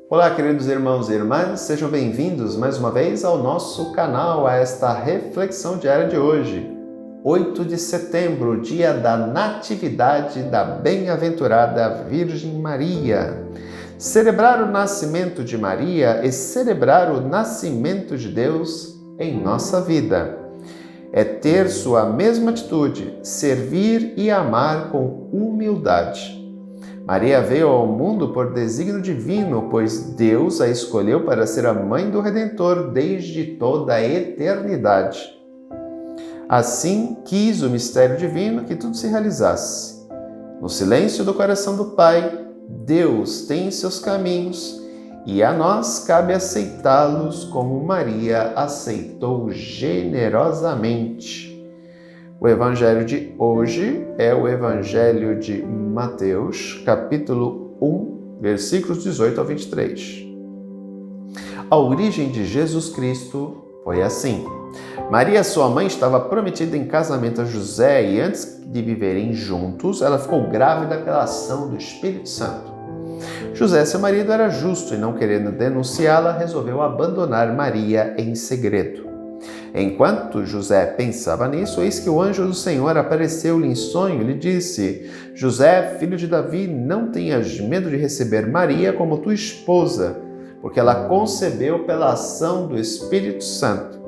Olá, queridos irmãos e irmãs, sejam bem-vindos mais uma vez ao nosso canal, a esta reflexão diária de hoje, 8 de setembro, dia da Natividade da Bem-aventurada Virgem Maria. Celebrar o nascimento de Maria e celebrar o nascimento de Deus em nossa vida. É ter sua mesma atitude, servir e amar com humildade. Maria veio ao mundo por desígnio divino, pois Deus a escolheu para ser a mãe do Redentor desde toda a eternidade. Assim quis o mistério divino que tudo se realizasse. No silêncio do coração do Pai, Deus tem seus caminhos e a nós cabe aceitá-los como Maria aceitou generosamente. O evangelho de hoje é o evangelho de Mateus, capítulo 1, versículos 18 ao 23. A origem de Jesus Cristo foi assim. Maria, sua mãe, estava prometida em casamento a José e antes de viverem juntos, ela ficou grávida pela ação do Espírito Santo. José, seu marido, era justo e, não querendo denunciá-la, resolveu abandonar Maria em segredo. Enquanto José pensava nisso, eis que o anjo do Senhor apareceu-lhe em sonho e lhe disse: José, filho de Davi, não tenhas medo de receber Maria como tua esposa, porque ela concebeu pela ação do Espírito Santo.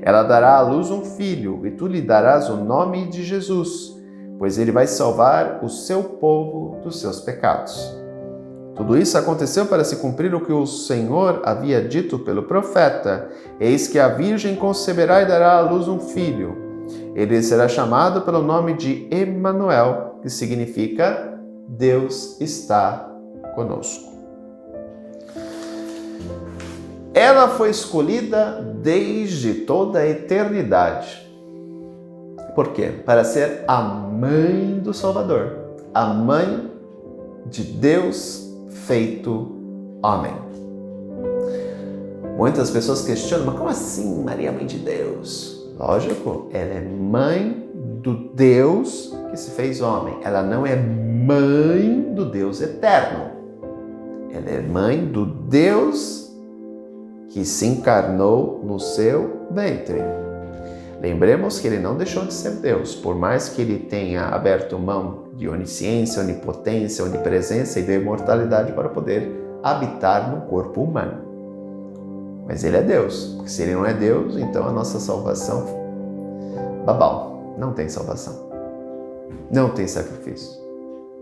Ela dará à luz um filho, e tu lhe darás o nome de Jesus, pois ele vai salvar o seu povo dos seus pecados. Tudo isso aconteceu para se cumprir o que o Senhor havia dito pelo profeta: eis que a virgem conceberá e dará à luz um filho. Ele será chamado pelo nome de Emanuel, que significa Deus está conosco. Ela foi escolhida desde toda a eternidade. Por quê? Para ser a mãe do Salvador, a mãe de Deus feito homem. Muitas pessoas questionam, mas como assim Maria é mãe de Deus? Lógico, ela é mãe do Deus que se fez homem. Ela não é mãe do Deus eterno. Ela é mãe do Deus que se encarnou no seu ventre. Lembremos que ele não deixou de ser Deus, por mais que ele tenha aberto mão de onisciência, onipotência, onipresença e da imortalidade para poder habitar no corpo humano. Mas ele é Deus, porque se ele não é Deus, então a nossa salvação, babau, não tem salvação. Não tem sacrifício.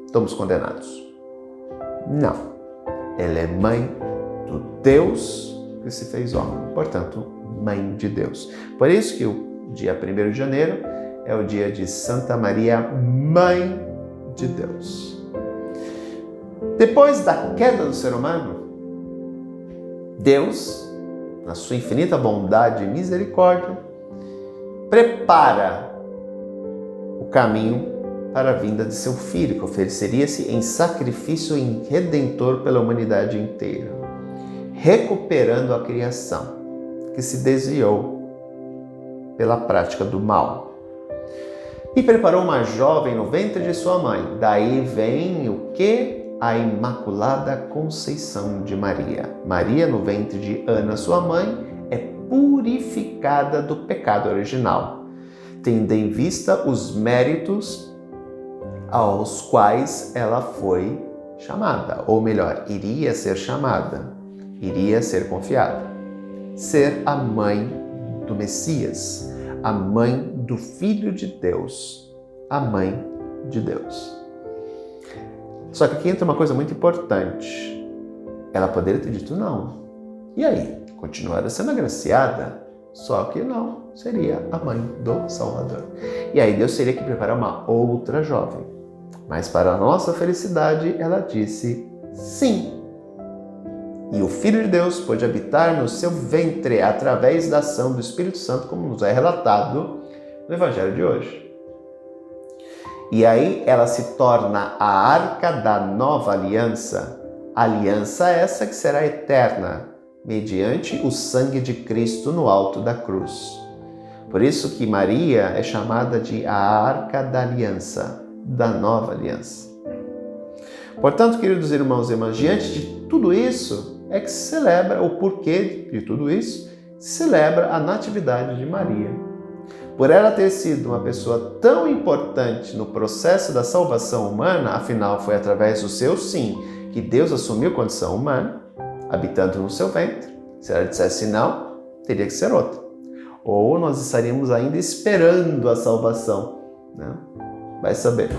Estamos condenados. Não. Ela é mãe do Deus que se fez homem, portanto, mãe de Deus. Por isso que o dia 1º de janeiro é o dia de Santa Maria, Mãe de Deus. Depois da queda do ser humano, Deus, na sua infinita bondade e misericórdia, prepara o caminho para a vinda de seu Filho, que ofereceria-se em sacrifício e redentor pela humanidade inteira, recuperando a criação que se desviou pela prática do mal. E preparou uma jovem no ventre de sua mãe. Daí vem o que? A Imaculada Conceição de Maria. Maria, no ventre de Ana, sua mãe, é purificada do pecado original, tendo em vista os méritos aos quais ela foi chamada, ou melhor, iria ser chamada, iria ser confiada. Ser a mãe do Messias, a mãe do Filho de Deus, a mãe de Deus. Só que aqui entra uma coisa muito importante. Ela poderia ter dito não. E aí? Continuaria sendo agraciada, só que não seria a mãe do Salvador. E aí Deus teria que preparar uma outra jovem. Mas para a nossa felicidade, ela disse sim. E o Filho de Deus pôde habitar no seu ventre através da ação do Espírito Santo, como nos é relatado no Evangelho de hoje. E aí ela se torna a arca da nova aliança, aliança essa que será eterna, mediante o sangue de Cristo no alto da cruz. Por isso que Maria é chamada de a arca da aliança, da nova aliança. Portanto, queridos irmãos e irmãs, diante de tudo isso, é que se celebra, o porquê de tudo isso, se celebra a natividade de Maria. Por ela ter sido uma pessoa tão importante no processo da salvação humana, afinal foi através do seu sim que Deus assumiu condição humana, habitando no seu ventre. Se ela dissesse não, teria que ser outra. Ou nós estaríamos ainda esperando a salvação, né? Vai saber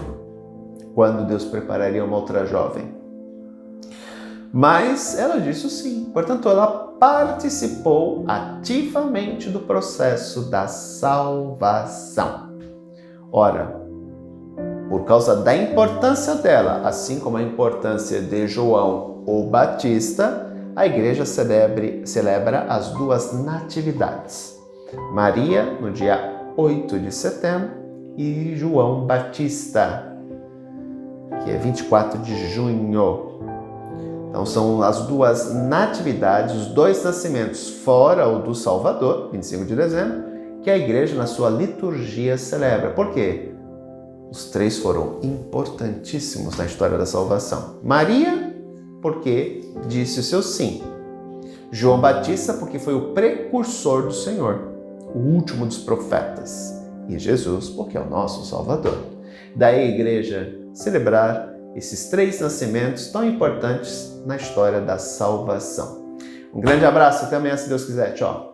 quando Deus prepararia uma outra jovem. Mas ela disse o sim. Portanto, ela participou ativamente do processo da salvação. Ora, por causa da importância dela, assim como a importância de João o Batista, a igreja celebra as duas natividades. Maria, no dia 8 de setembro, e João Batista, que é 24 de junho. Então são as duas natividades, os dois nascimentos, fora o do Salvador, 25 de dezembro, que a igreja na sua liturgia celebra. Por quê? Os três foram importantíssimos na história da salvação. Maria, porque disse o seu sim. João Batista, porque foi o precursor do Senhor, o último dos profetas. E Jesus, porque é o nosso Salvador. Daí a igreja celebrar esses três nascimentos tão importantes na história da salvação. Um grande abraço, até amanhã, se Deus quiser. Tchau!